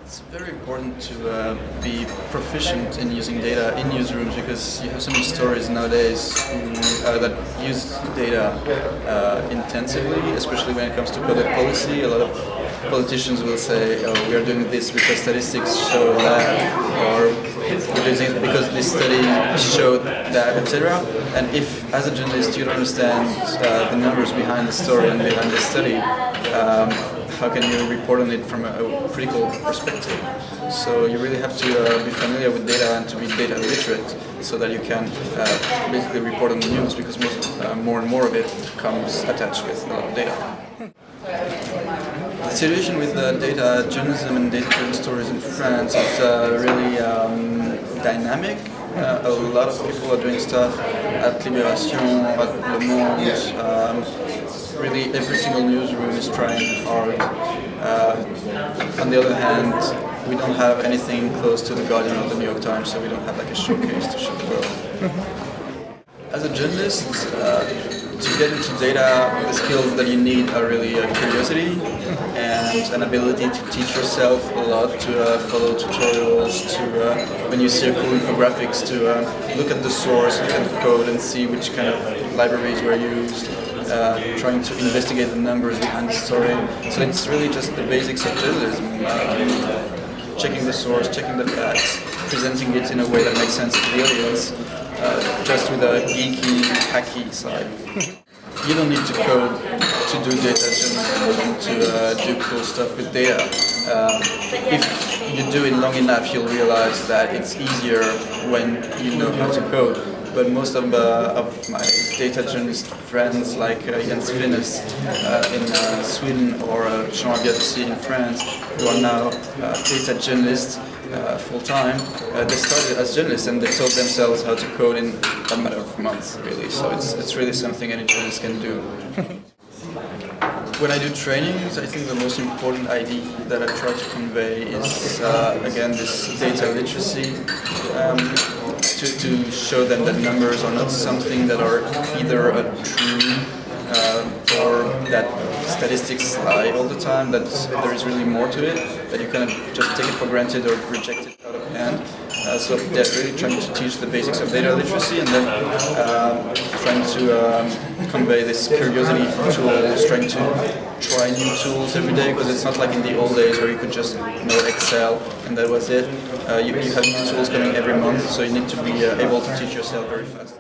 It's very important to be proficient in using data in newsrooms because you have so many stories nowadays that use data intensively, especially when it comes to public policy. A lot of politicians will say, "Oh, we are doing this because statistics show that," or "We're doing it because this study showed that," etc. And if, as a journalist, you don't understand the numbers behind the story and behind the study, how can you report on it from a critical perspective? So you really have to be familiar with data and to be data literate so that you can basically report on the news, because more and more of it comes attached with a lot of data. The situation with data journalism and data-driven stories in France is really dynamic. A lot of people are doing stuff at Libération, at Le Monde. Really, every single newsroom is trying hard. On the other hand, we don't have anything close to The Guardian or The New York Times, so we don't have like a showcase to show the world. As a journalist, to get into data, the skills that you need are really curiosity and an ability to teach yourself a lot, to follow tutorials, to when you see a cool infographics, to look at the source, look at the code and see which kind of libraries were used, trying to investigate the numbers behind the story. So it's really just the basics of journalism, checking the source, checking the facts, presenting it in a way that makes sense to the audience, just with a geeky, hacky side. You don't need to code to do data journalism, to do cool stuff with data. If you do it long enough, you'll realize that it's easier when you know how to code. But most of my data journalist friends, like Jens Finnes in Sweden or Jean Abiadossi in France, who are now data journalists full-time, they started as journalists and they taught themselves how to code in a matter of months, really. So it's really something any journalist can do. When I do trainings, I think the most important idea that I try to convey is, again, this data literacy, to show them that numbers are not something that are either a true or that statistics lie all the time, that there is really more to it, that you cannot just take it for granted or reject it out of hand. So yeah, really trying to teach the basics of data literacy, and then trying to convey this curiosity for tools, trying to try new tools every day, because it's not like in the old days where you could just know Excel and that was it. You have new tools coming every month, so you need to be able to teach yourself very fast.